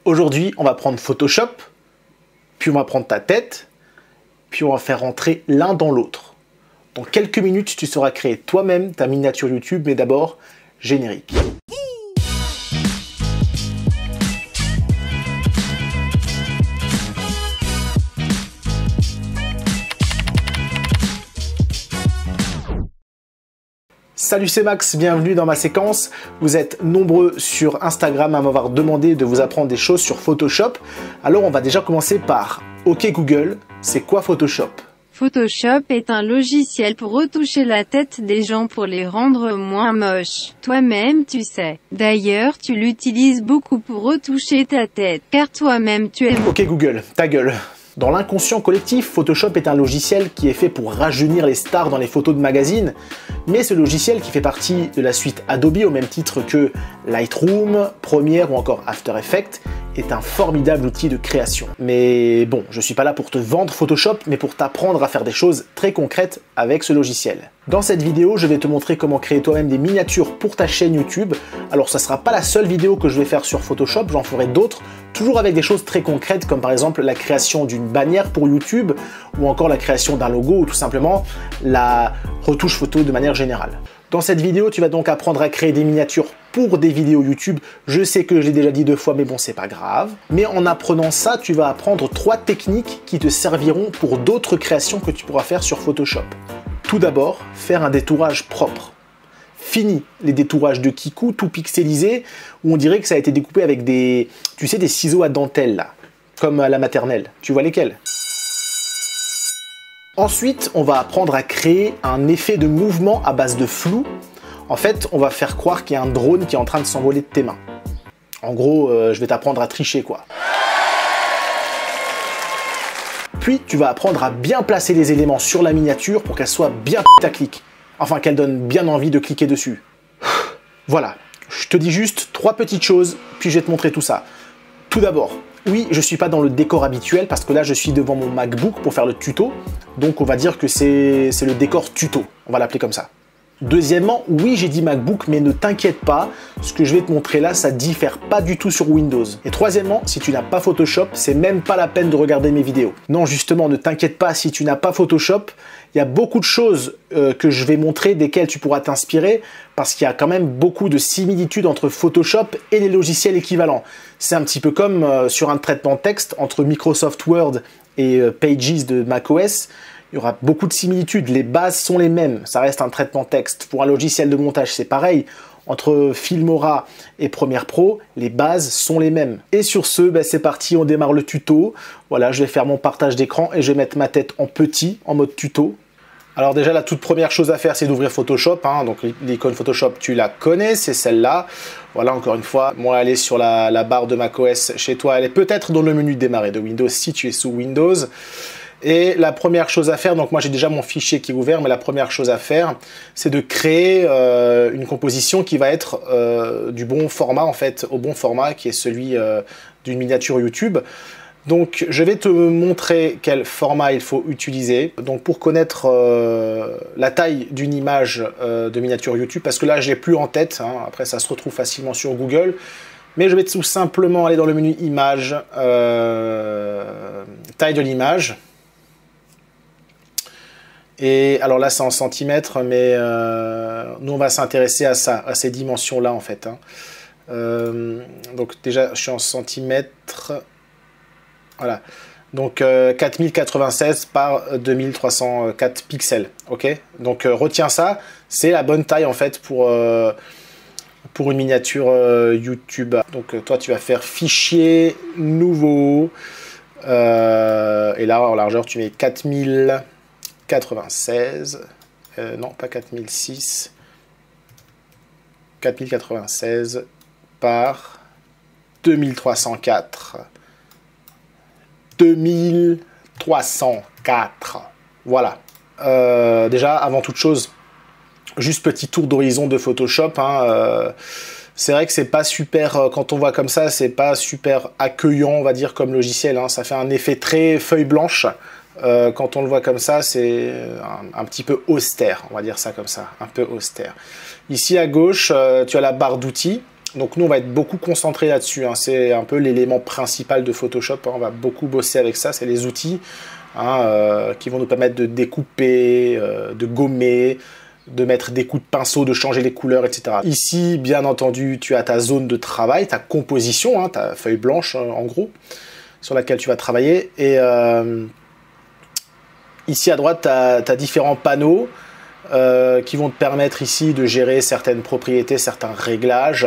Aujourd'hui, on va prendre Photoshop, puis on va prendre ta tête, puis on va faire rentrer l'un dans l'autre. Dans quelques minutes, tu sauras créer toi-même ta miniature YouTube, mais d'abord, générique. Salut, c'est Max, bienvenue dans ma séquence. Vous êtes nombreux sur Instagram à m'avoir demandé de vous apprendre des choses sur Photoshop. Alors on va déjà commencer par OK Google, c'est quoi Photoshop? Photoshop est un logiciel pour retoucher la tête des gens pour les rendre moins moches. Toi-même tu sais. D'ailleurs tu l'utilises beaucoup pour retoucher ta tête, car toi-même tu es... OK Google, ta gueule. Dans l'inconscient collectif, Photoshop est un logiciel qui est fait pour rajeunir les stars dans les photos de magazines, mais ce logiciel qui fait partie de la suite Adobe au même titre que Lightroom, Premiere ou encore After Effects est un formidable outil de création. Mais bon, je suis pas là pour te vendre Photoshop, mais pour t'apprendre à faire des choses très concrètes avec ce logiciel. Dans cette vidéo, je vais te montrer comment créer toi-même des miniatures pour ta chaîne YouTube. Alors ça sera pas la seule vidéo que je vais faire sur Photoshop, j'en ferai d'autres, toujours avec des choses très concrètes comme par exemple la création d'une bannière pour YouTube ou encore la création d'un logo ou tout simplement la retouche photo de manière générale. Dans cette vidéo, tu vas donc apprendre à créer des miniatures pour des vidéos YouTube. Je sais que je l'ai déjà dit 2 fois, mais bon, c'est pas grave. Mais en apprenant ça, tu vas apprendre 3 techniques qui te serviront pour d'autres créations que tu pourras faire sur Photoshop. Tout d'abord, faire un détourage propre. Fini les détourages de Kikou tout pixelisés où on dirait que ça a été découpé avec des, tu sais, des ciseaux à dentelle là, comme à la maternelle. Tu vois lesquels? Ensuite, on va apprendre à créer un effet de mouvement à base de flou. En fait, on va faire croire qu'il y a un drone qui est en train de s'envoler de tes mains. En gros, je vais t'apprendre à tricher quoi. Puis, tu vas apprendre à bien placer les éléments sur la miniature pour qu'elle soit bien putaclic. Enfin, qu'elle donne bien envie de cliquer dessus. Voilà, je te dis juste 3 petites choses, puis je vais te montrer tout ça. Tout d'abord, oui, je ne suis pas dans le décor habituel parce que là, je suis devant mon MacBook pour faire le tuto. Donc, on va dire que c'est le décor tuto. On va l'appeler comme ça. Deuxièmement, oui, j'ai dit MacBook, mais ne t'inquiète pas, ce que je vais te montrer là, ça diffère pas du tout sur Windows. Et troisièmement, si tu n'as pas Photoshop, c'est même pas la peine de regarder mes vidéos. Non, justement, ne t'inquiète pas, si tu n'as pas Photoshop, il y a beaucoup de choses que je vais montrer, desquelles tu pourras t'inspirer, parce qu'il y a quand même beaucoup de similitudes entre Photoshop et les logiciels équivalents. C'est un petit peu comme sur un traitement de texte entre Microsoft Word et Pages de macOS. Il y aura beaucoup de similitudes, les bases sont les mêmes, ça reste un traitement texte. Pour un logiciel de montage, c'est pareil. Entre Filmora et Premiere Pro, les bases sont les mêmes. Et sur ce, ben c'est parti, on démarre le tuto. Voilà, je vais faire mon partage d'écran et je vais mettre ma tête en petit, en mode tuto. Alors déjà, la toute première chose à faire, c'est d'ouvrir Photoshop. Donc l'icône Photoshop, tu la connais, c'est celle-là. Voilà, encore une fois, moi, elle est sur la barre de macOS chez toi. Elle est peut-être dans le menu démarrer de Windows si tu es sous Windows. Et la première chose à faire, donc moi j'ai déjà mon fichier qui est ouvert, mais la première chose à faire, c'est de créer une composition qui va être du bon format en fait, au bon format qui est celui d'une miniature YouTube. Donc je vais te montrer quel format il faut utiliser. Donc pour connaître la taille d'une image de miniature YouTube, parce que là je l'ai plus en tête, après ça se retrouve facilement sur Google. Mais je vais tout simplement aller dans le menu Images, taille de l'image. Et alors là, c'est en centimètres, mais nous, on va s'intéresser à ça, à ces dimensions-là, en fait. Donc déjà, je suis en centimètres. Voilà. Donc 4096 par 2304 pixels. Ok. Donc retiens ça, c'est la bonne taille, en fait, pour une miniature YouTube. Donc toi, tu vas faire Fichier, Nouveau. Et là, en largeur, tu mets 4096, non pas 4006, 4096 par 2304. 2304. Voilà. Déjà, avant toute chose, juste petit tour d'horizon de Photoshop. C'est vrai que c'est pas super, quand on voit comme ça, c'est pas super accueillant, on va dire, comme logiciel. Ça fait un effet très feuille blanche. Quand on le voit comme ça, c'est un petit peu austère, on va dire ça comme ça, un peu austère. Ici à gauche, tu as la barre d'outils. Donc nous, on va être beaucoup concentré là-dessus, hein. C'est un peu l'élément principal de Photoshop, hein. On va beaucoup bosser avec ça, c'est les outils, hein, qui vont nous permettre de découper, de gommer, de mettre des coups de pinceau, de changer les couleurs, etc. Ici, bien entendu, tu as ta zone de travail, ta composition, hein, ta feuille blanche, en gros, sur laquelle tu vas travailler. Et ici, à droite, tu as différents panneaux qui vont te permettre ici de gérer certaines propriétés, certains réglages.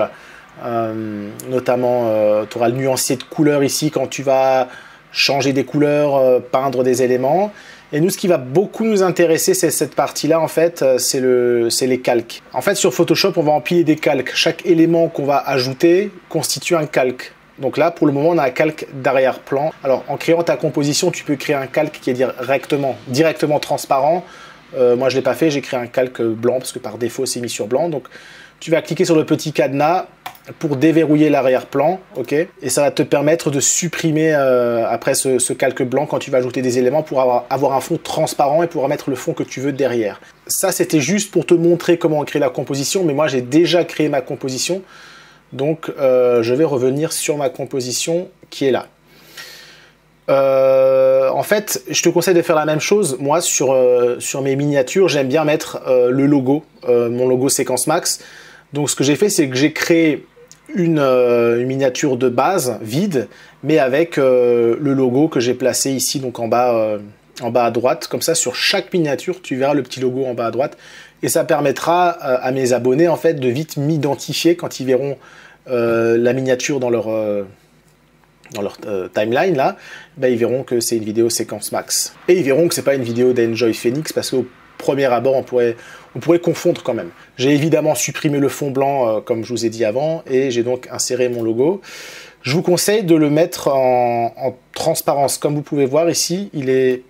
Notamment, tu auras le nuancier de couleurs ici quand tu vas changer des couleurs, peindre des éléments. Et nous, ce qui va beaucoup nous intéresser, c'est cette partie-là, en fait, c'est les calques. En fait, sur Photoshop, on va empiler des calques. Chaque élément qu'on va ajouter constitue un calque. Donc là, pour le moment, on a un calque d'arrière-plan. Alors, en créant ta composition, tu peux créer un calque qui est directement transparent. Moi, je ne l'ai pas fait, j'ai créé un calque blanc, parce que par défaut, c'est mis sur blanc. Donc, tu vas cliquer sur le petit cadenas pour déverrouiller l'arrière-plan, ok, et ça va te permettre de supprimer après ce calque blanc quand tu vas ajouter des éléments pour avoir un fond transparent et pouvoir mettre le fond que tu veux derrière. Ça, c'était juste pour te montrer comment on crée la composition, mais moi, j'ai déjà créé ma composition, donc je vais revenir sur ma composition qui est là. En fait, je te conseille de faire la même chose. Moi, sur mes miniatures, j'aime bien mettre le logo, mon logo Séquence Max. Donc, ce que j'ai fait, c'est que j'ai créé une miniature de base, vide, mais avec le logo que j'ai placé ici, donc en bas à droite. Comme ça, sur chaque miniature, tu verras le petit logo en bas à droite. Et ça permettra à mes abonnés, en fait, de vite m'identifier quand ils verront la miniature dans leur timeline, là. Ben, ils verront que c'est une vidéo Séquence Max. Et ils verront que c'est pas une vidéo d'Enjoy Phoenix, parce qu'au premier abord, on pourrait confondre quand même. J'ai évidemment supprimé le fond blanc, comme je vous ai dit avant, et j'ai donc inséré mon logo. Je vous conseille de le mettre en transparence. Comme vous pouvez voir ici, il est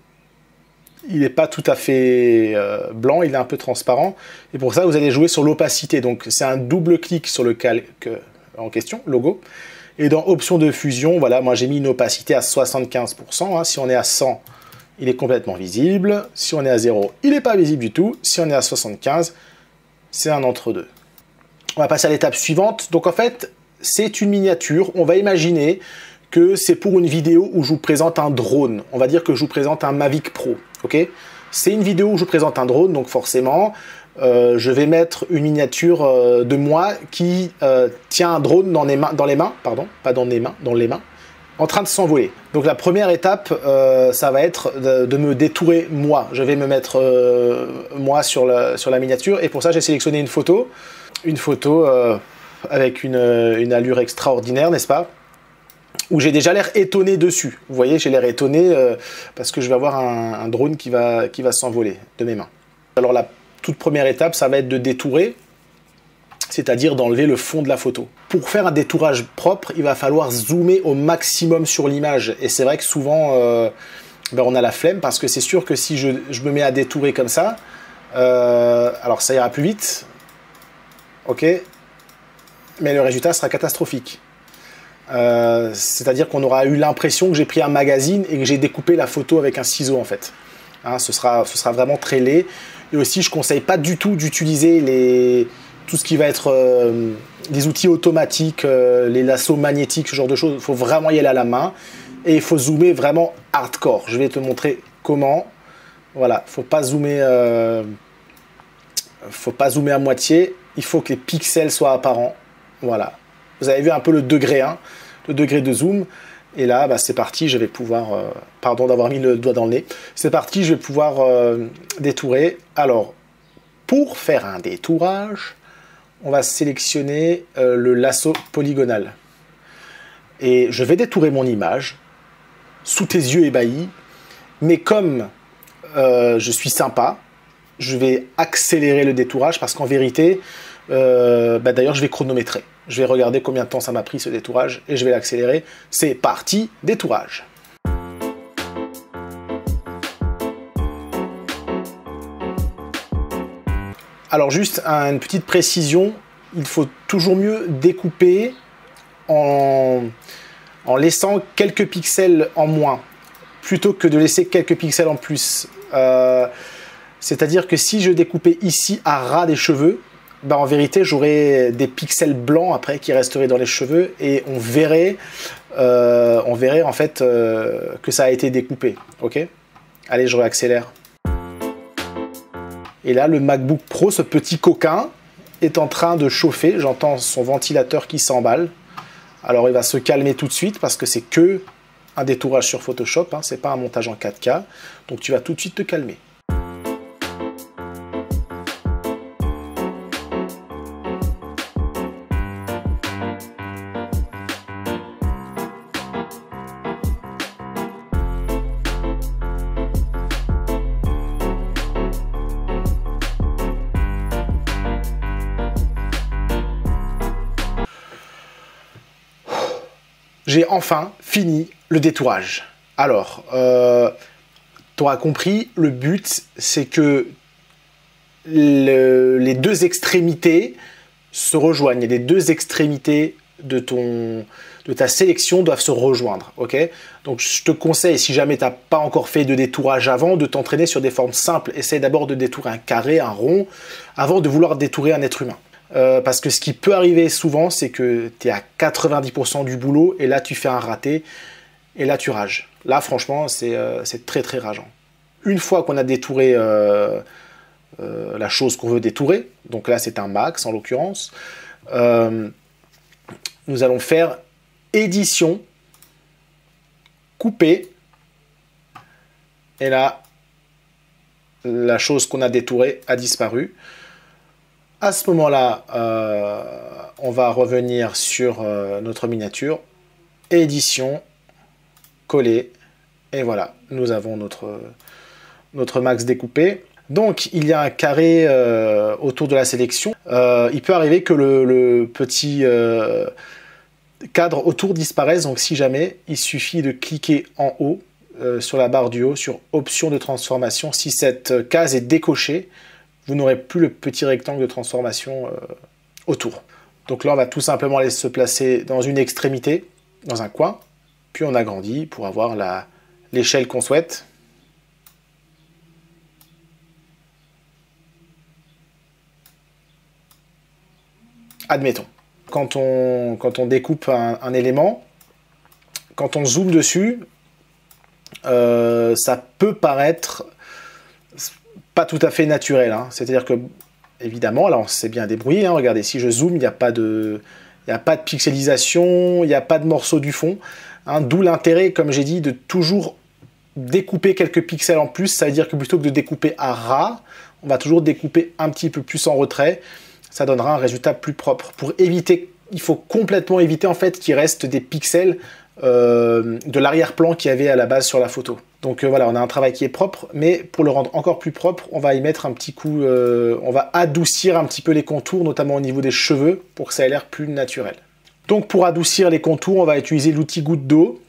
pas tout à fait blanc, il est un peu transparent. Et pour ça, vous allez jouer sur l'opacité. Donc, c'est un double clic sur le calque en question, logo. Et dans Options de fusion, voilà, moi j'ai mis une opacité à 75%. Hein. Si on est à 100, il est complètement visible. Si on est à 0, il n'est pas visible du tout. Si on est à 75, c'est un entre-deux. On va passer à l'étape suivante. Donc en fait, c'est une miniature. On va imaginer que c'est pour une vidéo où je vous présente un drone. On va dire que je vous présente un Mavic Pro. Okay, c'est une vidéo où je vous présente un drone, donc forcément, je vais mettre une miniature de moi qui tient un drone dans les mains, en train de s'envoler. Donc la première étape, ça va être de me détourer moi. Je vais me mettre moi sur la miniature, et pour ça j'ai sélectionné une photo avec une allure extraordinaire, n'est-ce pas, où j'ai déjà l'air étonné dessus. Vous voyez, j'ai l'air étonné parce que je vais avoir un drone qui va s'envoler de mes mains. Alors la toute première étape, ça va être de détourer, c'est-à-dire d'enlever le fond de la photo. Pour faire un détourage propre, il va falloir zoomer au maximum sur l'image. Et c'est vrai que souvent, on a la flemme, parce que c'est sûr que si je me mets à détourer comme ça, alors ça ira plus vite, ok, mais le résultat sera catastrophique. C'est-à-dire qu'on aura eu l'impression que j'ai pris un magazine et que j'ai découpé la photo avec un ciseau, en fait. Hein, ce sera vraiment très laid. Et aussi, je ne conseille pas du tout d'utiliser tout ce qui va être des outils automatiques, les lassos magnétiques, ce genre de choses. Il faut vraiment y aller à la main et il faut zoomer vraiment hardcore. Je vais te montrer comment. Voilà, faut pas zoomer à moitié. Il faut que les pixels soient apparents. Voilà. Vous avez vu un peu le degré, hein, le degré de zoom. Et là, c'est parti, je vais pouvoir... pardon d'avoir mis le doigt dans le nez. C'est parti, je vais pouvoir détourer. Alors, pour faire un détourage, on va sélectionner le lasso polygonal. Et je vais détourer mon image, sous tes yeux ébahis. Mais comme je suis sympa, je vais accélérer le détourage, parce qu'en vérité, d'ailleurs, je vais chronométrer. Je vais regarder combien de temps ça m'a pris ce détourage et je vais l'accélérer. C'est parti, détourage. Alors juste une petite précision, il faut toujours mieux découper en laissant quelques pixels en moins, plutôt que de laisser quelques pixels en plus. C'est-à-dire que si je découpais ici à ras des cheveux, bah en vérité, j'aurais des pixels blancs après qui resteraient dans les cheveux et on verrait en fait que ça a été découpé. Ok? Allez, je réaccélère. Et là, le MacBook Pro, ce petit coquin, est en train de chauffer. J'entends son ventilateur qui s'emballe. Alors, il va se calmer tout de suite parce que c'est que un détourage sur Photoshop, hein, c'est pas un montage en 4K. Donc, tu vas tout de suite te calmer. J'ai enfin fini le détourage. Alors, tu auras compris, le but, c'est que les deux extrémités se rejoignent. Les deux extrémités de ta sélection doivent se rejoindre. Okay, donc, je te conseille, si jamais tu n'as pas encore fait de détourage avant, de t'entraîner sur des formes simples. Essaye d'abord de détourer un carré, un rond, avant de vouloir détourer un être humain. Parce que ce qui peut arriver souvent, c'est que tu es à 90% du boulot et là tu fais un raté et là tu rages. Là franchement c'est très très rageant. Une fois qu'on a détouré la chose qu'on veut détourer, donc là c'est un max en l'occurrence, nous allons faire édition, couper, et là la chose qu'on a détourée a disparu. À ce moment-là, on va revenir sur notre miniature, édition, coller, et voilà, nous avons notre max découpé. Donc, il y a un carré autour de la sélection. Il peut arriver que le petit cadre autour disparaisse, donc si jamais, il suffit de cliquer en haut, sur la barre du haut, sur option de transformation. Si cette case est décochée, vous n'aurez plus le petit rectangle de transformation autour. Donc là, on va tout simplement aller se placer dans une extrémité, dans un coin, puis on agrandit pour avoir l'échelle qu'on souhaite. Admettons, quand on découpe un élément, quand on zoome dessus, ça peut paraître pas tout à fait naturel, hein. C'est-à-dire que, évidemment, là on s'est bien débrouillé, hein. Regardez, si je zoome, il n'y a pas de pixelisation, il n'y a pas de morceau du fond, hein. D'où l'intérêt, comme j'ai dit, de toujours découper quelques pixels en plus. Ça veut dire que plutôt que de découper à ras, on va toujours découper un petit peu plus en retrait. Ça donnera un résultat plus propre. Pour éviter, il faut complètement éviter en fait qu'il reste des pixels de l'arrière-plan qu'il y avait à la base sur la photo. Donc voilà, on a un travail qui est propre, mais pour le rendre encore plus propre, on va y mettre un petit coup, on va adoucir un petit peu les contours, notamment au niveau des cheveux, pour que ça ait l'air plus naturel. Donc pour adoucir les contours, on va utiliser l'outil goutte d'eau,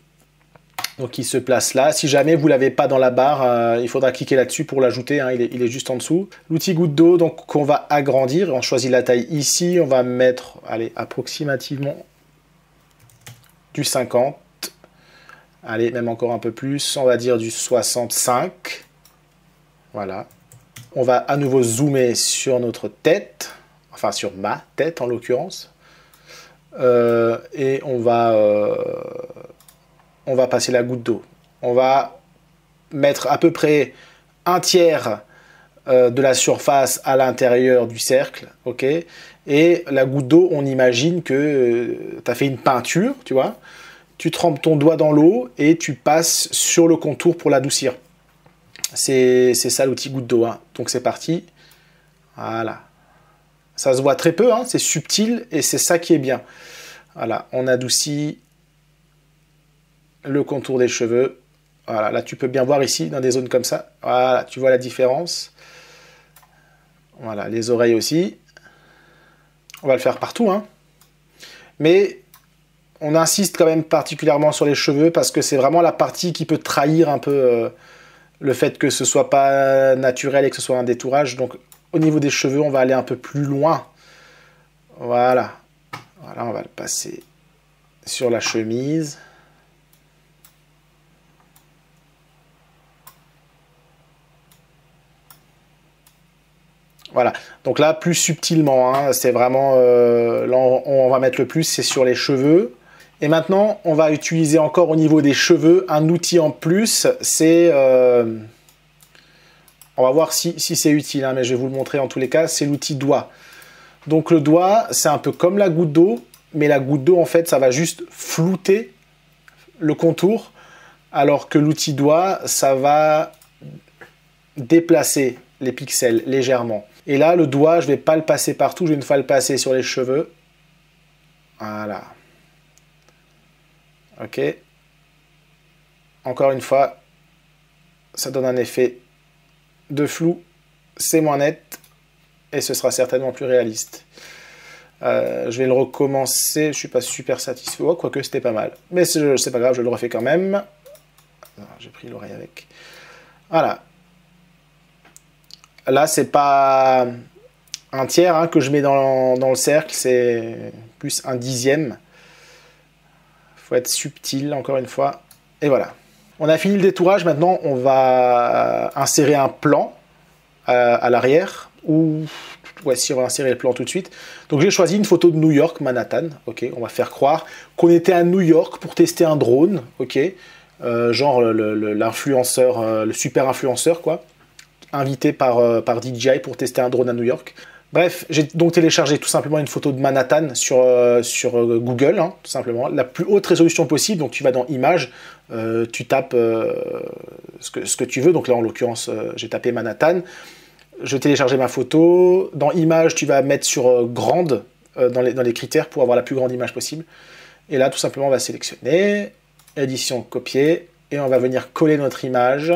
donc il se place là. Si jamais vous ne l'avez pas dans la barre, il faudra cliquer là-dessus pour l'ajouter, hein, il est juste en dessous. L'outil goutte d'eau, donc qu'on va agrandir, on choisit la taille ici, on va mettre, allez, approximativement du 50. Allez, même encore un peu plus, on va dire du 65. Voilà. On va à nouveau zoomer sur notre tête, enfin sur ma tête en l'occurrence. Et on va passer la goutte d'eau. On va mettre à peu près un tiers de la surface à l'intérieur du cercle, ok. Et la goutte d'eau, on imagine que tu as fait une peinture, tu vois. Tu trempes ton doigt dans l'eau et tu passes sur le contour pour l'adoucir. C'est ça l'outil goutte d'eau, hein. Donc c'est parti. Voilà. Ça se voit très peu, hein, c'est subtil et c'est ça qui est bien. Voilà, on adoucit le contour des cheveux. Voilà, là tu peux bien voir ici, dans des zones comme ça. Voilà, tu vois la différence. Voilà, les oreilles aussi. On va le faire partout, hein. Mais on insiste quand même particulièrement sur les cheveux parce que c'est vraiment la partie qui peut trahir un peu le fait que ce soit pas naturel et que ce soit un détourage. Donc au niveau des cheveux, on va aller un peu plus loin. Voilà. Voilà, on va le passer sur la chemise. Voilà, donc là, plus subtilement, hein, c'est vraiment... là, on va mettre le plus, c'est sur les cheveux. Et maintenant, on va utiliser encore au niveau des cheveux un outil en plus, c'est... on va voir si c'est utile, hein, mais je vais vous le montrer en tous les cas, c'est l'outil doigt. Donc le doigt, c'est un peu comme la goutte d'eau, mais la goutte d'eau, en fait, ça va juste flouter le contour, alors que l'outil doigt, ça va déplacer les pixels légèrement. Et là, le doigt, je ne vais pas le passer partout, je vais une fois le passer sur les cheveux. Voilà. Ok. Encore une fois, ça donne un effet de flou, c'est moins net, et ce sera certainement plus réaliste. Je vais le recommencer, je ne suis pas super satisfait, oh, quoique c'était pas mal. Mais c'est pas grave, je le refais quand même. J'ai pris l'oreille avec. Voilà. Là, c'est pas un tiers hein, que je mets dans le cercle, c'est plus un dixième. Il faut être subtil, encore une fois. Et voilà. On a fini le détourage, maintenant on va insérer un plan à l'arrière. Ou, ouais, si on va insérer le plan tout de suite. Donc j'ai choisi une photo de New York, Manhattan. Ok, on va faire croire qu'on était à New York pour tester un drone. Ok, genre l'influenceur, le super influenceur, quoi. Invité par DJI pour tester un drone à New York. Bref, j'ai donc téléchargé tout simplement une photo de Manhattan sur Google, hein, tout simplement. La plus haute résolution possible, donc tu vas dans Images, tu tapes ce que tu veux. Donc là, en l'occurrence, j'ai tapé Manhattan. Je téléchargeais ma photo. Dans Images, tu vas mettre sur Grande dans les critères pour avoir la plus grande image possible. Et là, tout simplement, on va sélectionner, édition, copier, et on va venir coller notre image.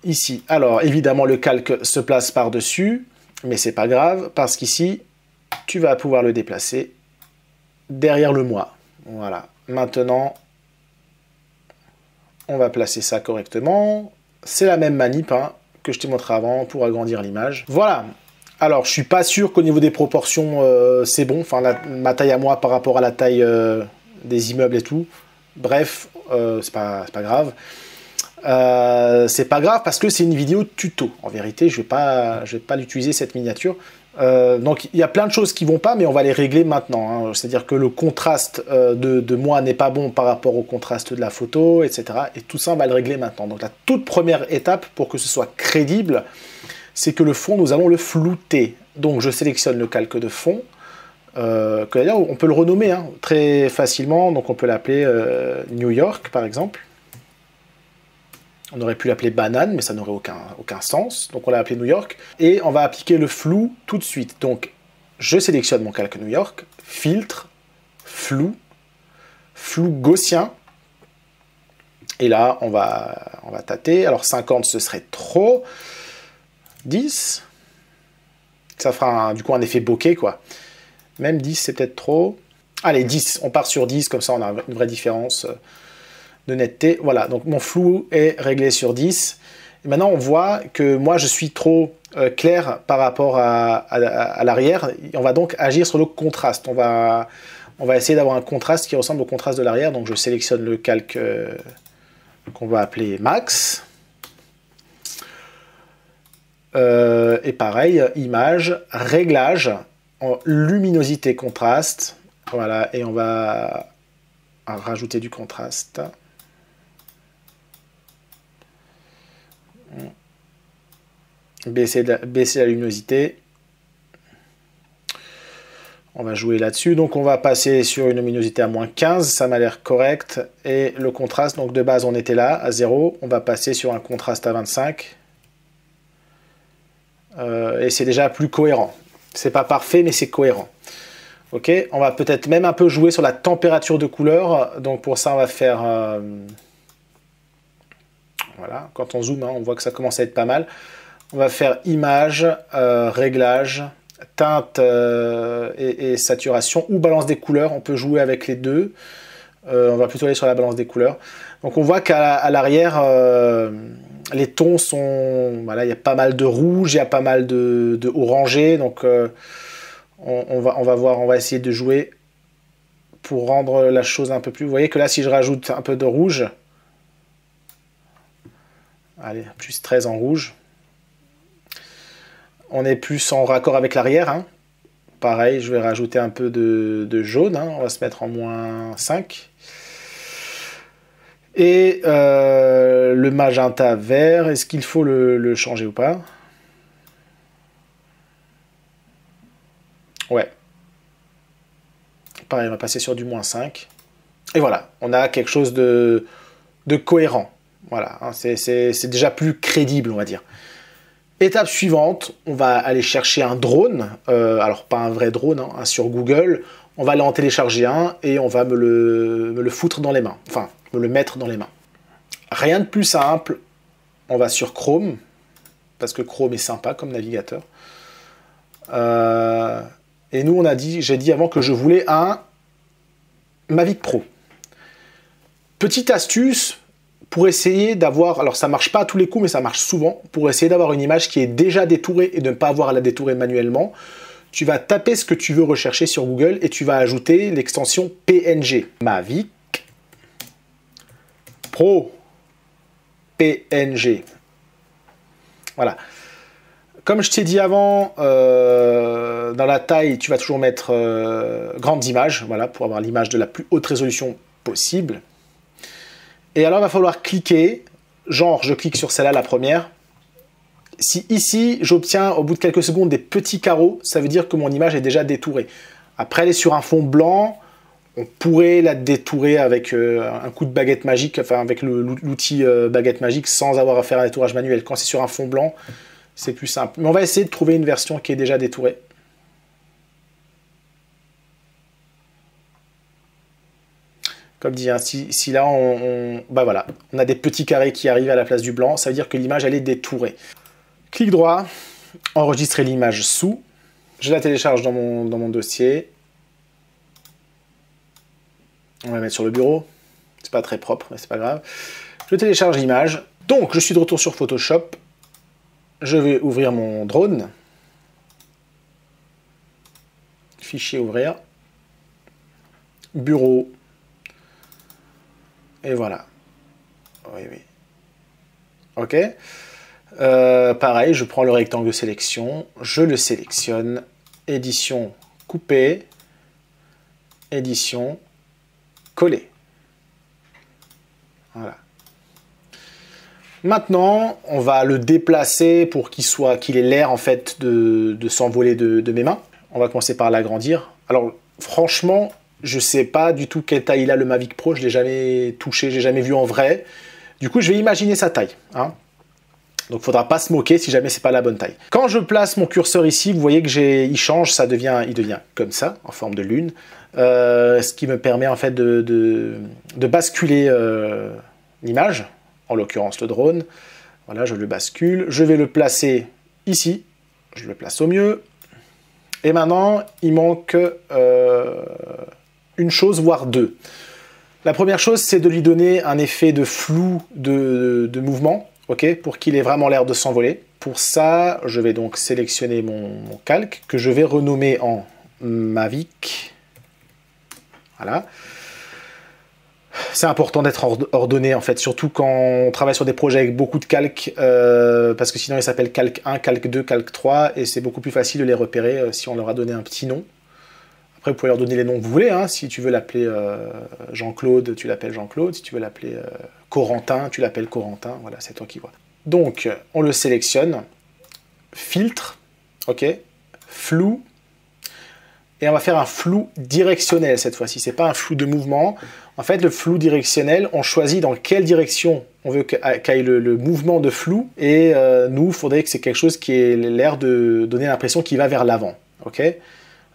Ici, alors évidemment le calque se place par-dessus, mais c'est pas grave, parce qu'ici, tu vas pouvoir le déplacer derrière le moi. Voilà, maintenant, on va placer ça correctement. C'est la même manip hein, que je t'ai montré avant pour agrandir l'image. Voilà, alors je suis pas sûr qu'au niveau des proportions, c'est bon, enfin ma taille à moi par rapport à la taille des immeubles et tout. Bref, c'est pas grave. C'est pas grave parce que c'est une vidéo tuto. En vérité, je vais pas l'utiliser cette miniature. Donc il y a plein de choses qui vont pas, mais on va les régler maintenant. Hein. C'est-à-dire que le contraste de moi n'est pas bon par rapport au contraste de la photo, etc. Et tout ça, on va le régler maintenant. Donc la toute première étape pour que ce soit crédible, c'est que le fond, nous allons le flouter. Donc je sélectionne le calque de fond. Que d'ailleurs, on peut le renommer hein, très facilement. Donc on peut l'appeler New York, par exemple. On aurait pu l'appeler banane, mais ça n'aurait aucun sens. Donc on l'a appelé New York. Et on va appliquer le flou tout de suite. Donc je sélectionne mon calque New York, filtre, flou gaussien. Et là, on va tâter. Alors 50, ce serait trop. 10. Ça fera du coup un effet bokeh, quoi. Même 10, c'est peut-être trop. Allez, 10. On part sur 10, comme ça on a une vraie différence de netteté. Voilà, donc mon flou est réglé sur 10. Et maintenant, on voit que moi, je suis trop clair par rapport à l'arrière. On va donc agir sur le contraste. On va essayer d'avoir un contraste qui ressemble au contraste de l'arrière. Donc, je sélectionne le calque qu'on va appeler Max. Et pareil, image, réglage, en luminosité, contraste. Voilà, et on va rajouter du contraste. Baisser la luminosité. On va jouer là-dessus. Donc on va passer sur une luminosité à moins 15. Ça m'a l'air correct. Et le contraste, donc de base on était là, à 0. On va passer sur un contraste à 25. Et c'est déjà plus cohérent. C'est pas parfait, mais c'est cohérent. Ok, on va peut-être même un peu jouer sur la température de couleur. Donc pour ça, on va faire... voilà, quand on zoome, hein, on voit que ça commence à être pas mal. On va faire image, réglage, teinte et saturation ou balance des couleurs. On peut jouer avec les deux. On va plutôt aller sur la balance des couleurs. Donc on voit qu'à l'arrière, les tons sont... Voilà, il y a pas mal de rouge, il y a pas mal de orangé. Donc on va essayer de jouer pour rendre la chose un peu plus... Vous voyez que là, si je rajoute un peu de rouge... Allez, plus 13 en rouge. On est plus en raccord avec l'arrière. Hein. Pareil, je vais rajouter un peu de jaune. Hein. On va se mettre en -5. Et le magenta vert, est-ce qu'il faut le changer ou pas? Ouais. Pareil, on va passer sur du -5. Et voilà, on a quelque chose de cohérent. Voilà, hein, c'est déjà plus crédible, on va dire. Étape suivante, on va aller chercher un drone. Alors, pas un vrai drone, hein, sur Google. On va aller en télécharger un et on va me le foutre dans les mains. Enfin, me le mettre dans les mains. Rien de plus simple. On va sur Chrome, parce que Chrome est sympa comme navigateur. Et nous, j'ai dit avant que je voulais un Mavic Pro. Petite astuce pour essayer d'avoir, alors ça marche pas à tous les coups, mais ça marche souvent, pour essayer d'avoir une image qui est déjà détourée et de ne pas avoir à la détourer manuellement. Tu vas taper ce que tu veux rechercher sur Google et tu vas ajouter l'extension PNG. Mavic Pro PNG. Voilà. Comme je t'ai dit avant, dans la taille, tu vas toujours mettre grande image, voilà, pour avoir l'image de la plus haute résolution possible. Et alors, il va falloir cliquer, genre, je clique sur celle-là, la première. Si ici, j'obtiens au bout de quelques secondes des petits carreaux, ça veut dire que mon image est déjà détourée. Après, elle est sur un fond blanc, on pourrait la détourer avec un coup de baguette magique, enfin avec l'outil baguette magique, sans avoir à faire un détourage manuel. Quand c'est sur un fond blanc, c'est plus simple. Mais on va essayer de trouver une version qui est déjà détourée. Comme dit, hein, si là, bah voilà, on a des petits carrés qui arrivent à la place du blanc, ça veut dire que l'image, elle est détourée. Clic droit, enregistrer l'image sous. Je la télécharge dans mon dossier. On va la mettre sur le bureau. C'est pas très propre, mais c'est pas grave. Je télécharge l'image. Donc, je suis de retour sur Photoshop. Je vais ouvrir mon drone. Fichier ouvrir. Bureau. Et voilà. Oui, oui. OK. Pareil, je prends le rectangle de sélection. Je le sélectionne. Édition, couper. Édition, coller. Voilà. Maintenant, on va le déplacer pour qu'il ait l'air en fait de s'envoler de mes mains. On va commencer par l'agrandir. Alors, franchement, je ne sais pas du tout quelle taille il a le Mavic Pro. Je ne l'ai jamais touché, je l'ai jamais vu en vrai. Du coup, je vais imaginer sa taille. Hein. Donc, il ne faudra pas se moquer si jamais ce n'est pas la bonne taille. Quand je place mon curseur ici, vous voyez que il change, il devient comme ça, en forme de lune. Ce qui me permet en fait de basculer l'image, en l'occurrence le drone. Voilà, je le bascule. Je vais le placer ici. Je le place au mieux. Et maintenant, il manque une chose, voire deux. La première chose, c'est de lui donner un effet de flou de mouvement, okay, pour qu'il ait vraiment l'air de s'envoler. Pour ça, je vais donc sélectionner mon calque, que je vais renommer en Mavic. Voilà. C'est important d'être ordonné, en fait, surtout quand on travaille sur des projets avec beaucoup de calques, parce que sinon ils s'appellent calque 1, calque 2, calque 3, et c'est beaucoup plus facile de les repérer si on leur a donné un petit nom. Après, vous pouvez leur donner les noms que vous voulez, hein. Si tu veux l'appeler Jean-Claude, tu l'appelles Jean-Claude. Si tu veux l'appeler Corentin, tu l'appelles Corentin. Voilà, c'est toi qui vois. Donc, on le sélectionne. Filtre, ok, flou. Et on va faire un flou directionnel cette fois-ci. C'est pas un flou de mouvement. En fait, le flou directionnel, on choisit dans quelle direction on veut qu'aille le mouvement de flou. Et nous, il faudrait que c'est quelque chose qui ait l'air de donner l'impression qu'il va vers l'avant. Ok ?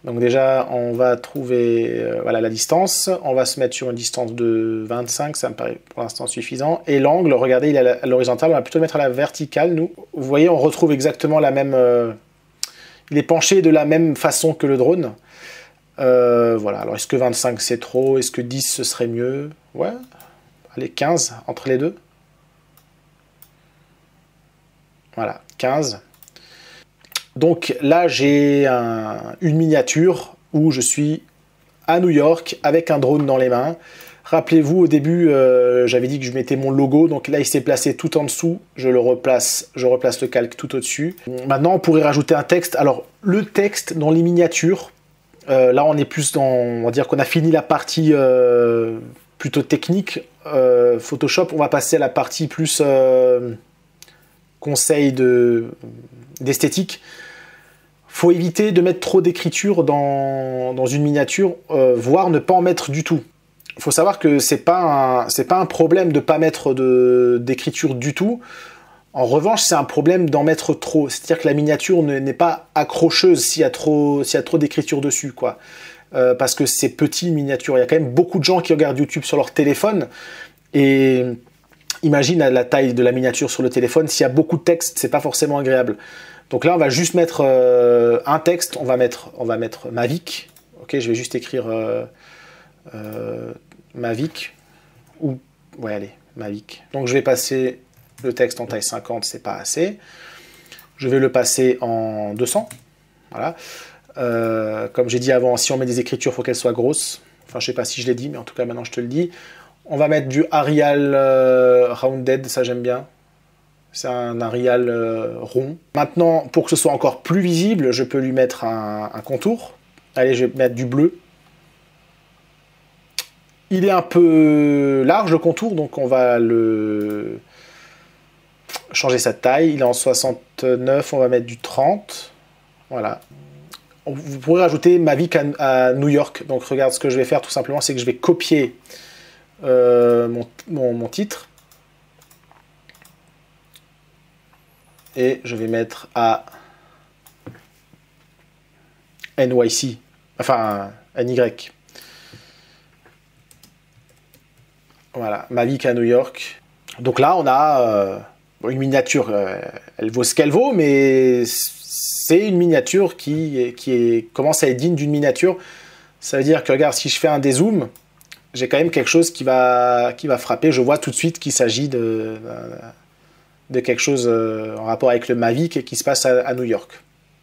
Donc déjà, on va trouver voilà, la distance. On va se mettre sur une distance de 25, ça me paraît pour l'instant suffisant. Et l'angle, regardez, il est à l'horizontale. On va plutôt le mettre à la verticale, nous. Vous voyez, on retrouve exactement la même... il est penché de la même façon que le drone. Voilà, alors est-ce que 25 c'est trop? Est-ce que 10 ce serait mieux? Ouais, allez, 15 entre les deux. Voilà, 15. Donc là, j'ai une miniature où je suis à New York avec un drone dans les mains. Rappelez-vous, au début, j'avais dit que je mettais mon logo, donc là il s'est placé tout en dessous, je replace le calque tout au-dessus. Maintenant on pourrait rajouter un texte. Alors le texte dans les miniatures, là on est plus dans, on va dire qu'on a fini la partie plutôt technique, Photoshop, on va passer à la partie plus conseil d'esthétique. Faut éviter de mettre trop d'écriture dans une miniature, voire ne pas en mettre du tout. Il faut savoir que c'est pas un problème de ne pas mettre d'écriture du tout. En revanche, c'est un problème d'en mettre trop. C'est-à-dire que la miniature n'est pas accrocheuse s'il y a trop d'écriture dessus, quoi. Parce que c'est petit, une miniature. Il y a quand même beaucoup de gens qui regardent YouTube sur leur téléphone. Et imagine la taille de la miniature sur le téléphone. S'il y a beaucoup de texte, c'est pas forcément agréable. Donc là, on va juste mettre un texte. On va mettre Mavic. Ok, je vais juste écrire Mavic. Ouais, allez, Mavic. Donc je vais passer le texte en taille 50, c'est pas assez. Je vais le passer en 200. Voilà. Comme j'ai dit avant, si on met des écritures, il faut qu'elles soient grosses. Enfin, je sais pas si je l'ai dit, mais en tout cas, maintenant je te le dis. On va mettre du Arial Rounded, ça j'aime bien. C'est un Arial rond. Maintenant, pour que ce soit encore plus visible, je peux lui mettre un contour. Allez, je vais mettre du bleu. Il est un peu large le contour, donc on va le changer sa taille. Il est en 69, on va mettre du 30. Voilà. Vous pourrez rajouter Mavic à New York. Donc regarde, ce que je vais faire tout simplement, c'est que je vais copier mon titre. Et je vais mettre à NYC, enfin NY. Voilà, Mavic à New York. Donc là, on a une miniature, elle vaut ce qu'elle vaut, mais c'est une miniature qui commence à être digne d'une miniature. Ça veut dire que, regarde, si je fais un dézoom, j'ai quand même quelque chose qui va frapper. Je vois tout de suite qu'il s'agit de quelque chose en rapport avec le Mavic et qui se passe à New York.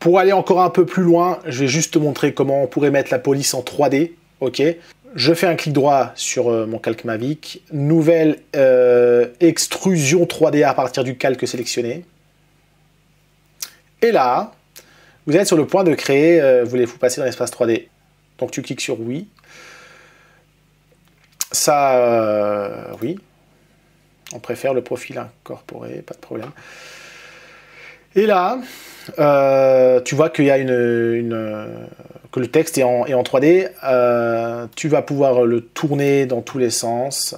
Pour aller encore un peu plus loin, je vais juste te montrer comment on pourrait mettre la police en 3D. Ok. Je fais un clic droit sur mon calque Mavic. Nouvelle extrusion 3D à partir du calque sélectionné. Et là, vous êtes sur le point de créer, voulez-vous passer dans l'espace 3D. Donc tu cliques sur oui. Ça, oui. On préfère le profil incorporé, pas de problème. Et là, tu vois qu'il y a que le texte est en 3D. Tu vas pouvoir le tourner dans tous les sens.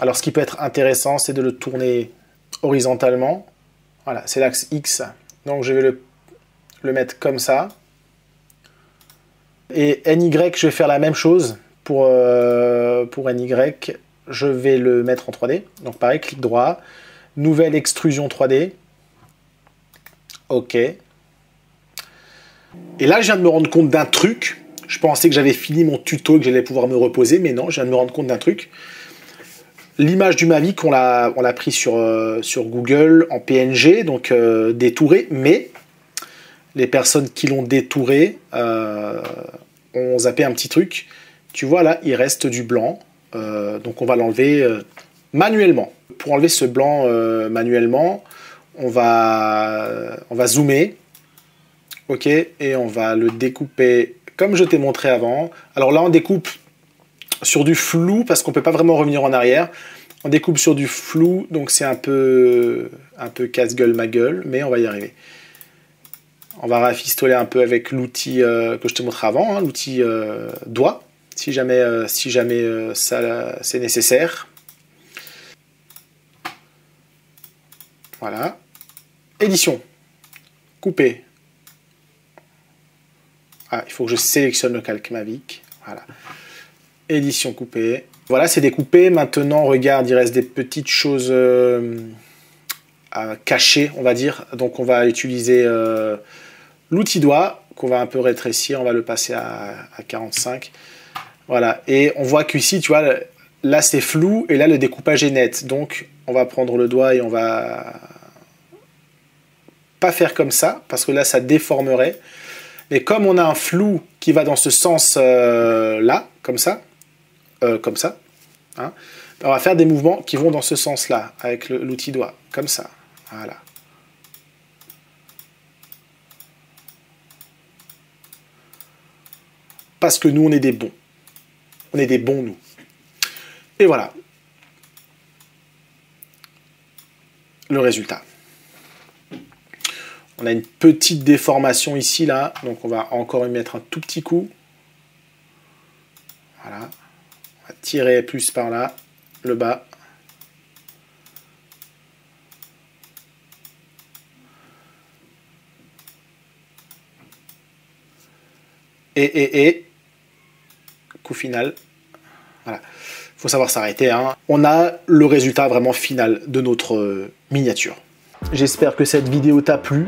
Alors, ce qui peut être intéressant, c'est de le tourner horizontalement. Voilà, c'est l'axe X. Donc, je vais le mettre comme ça. Et NY, je vais faire la même chose pour NY. Je vais le mettre en 3D. Donc, pareil, clic droit. Nouvelle extrusion 3D. OK. Et là, je viens de me rendre compte d'un truc. Je pensais que j'avais fini mon tuto et que j'allais pouvoir me reposer, mais non, je viens de me rendre compte d'un truc. L'image du Mavic, on l'a pris sur Google en PNG, donc détouré, mais les personnes qui l'ont détouré ont zappé un petit truc. Tu vois, là, il reste du blanc. Donc, on va l'enlever manuellement. Pour enlever ce blanc manuellement, on va zoomer. Ok, et on va le découper comme je t'ai montré avant. Alors là, on découpe sur du flou parce qu'on ne peut pas vraiment revenir en arrière. On découpe sur du flou, donc c'est un peu casse-gueule ma gueule, mais on va y arriver. On va rafistoler un peu avec l'outil que je te montrais avant, hein, l'outil doigt, si jamais ça c'est nécessaire. Voilà. Édition. Couper. Ah, il faut que je sélectionne le calque Mavic. Voilà. Édition coupée. Voilà, c'est découpé. Maintenant, regarde, il reste des petites choses à cacher, on va dire. Donc, on va utiliser l'outil doigt, qu'on va un peu rétrécir. On va le passer à 45. Voilà. Et on voit qu'ici, tu vois, là, c'est flou. Et là, le découpage est net. Donc, on va prendre le doigt et on va pas faire comme ça, parce que là, ça déformerait. Mais comme on a un flou qui va dans ce sens là, comme ça, comme ça. Hein. On va faire des mouvements qui vont dans ce sens-là, avec l'outil doigt, comme ça. Voilà. Parce que nous, on est des bons. On est des bons, nous. Et voilà. Le résultat. On a une petite déformation ici, là. Donc, on va encore y mettre un tout petit coup. Voilà. On va tirer plus par là, le bas. Et coup final. Voilà. Il faut savoir s'arrêter. Hein. On a le résultat vraiment final de notre miniature. J'espère que cette vidéo t'a plu.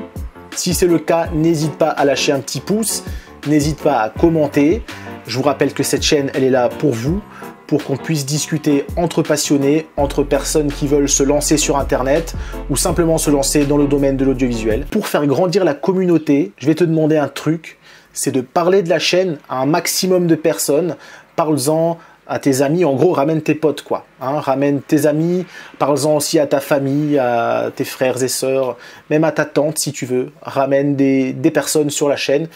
Si c'est le cas, n'hésite pas à lâcher un petit pouce. N'hésite pas à commenter. Je vous rappelle que cette chaîne, elle est là pour vous, pour qu'on puisse discuter entre passionnés, entre personnes qui veulent se lancer sur Internet ou simplement se lancer dans le domaine de l'audiovisuel. Pour faire grandir la communauté, je vais te demander un truc, c'est de parler de la chaîne à un maximum de personnes. Parle-en à tes amis, en gros, ramène tes potes, quoi. Hein, ramène tes amis, parle-en aussi à ta famille, à tes frères et sœurs, même à ta tante, si tu veux. Ramène des personnes sur la chaîne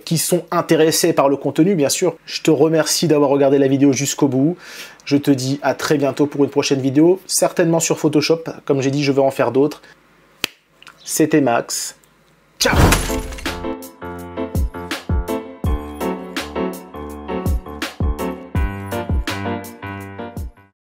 qui sont intéressées par le contenu, bien sûr. Je te remercie d'avoir regardé la vidéo jusqu'au bout. Je te dis à très bientôt pour une prochaine vidéo, certainement sur Photoshop. Comme j'ai dit, je vais en faire d'autres. C'était Max. Ciao!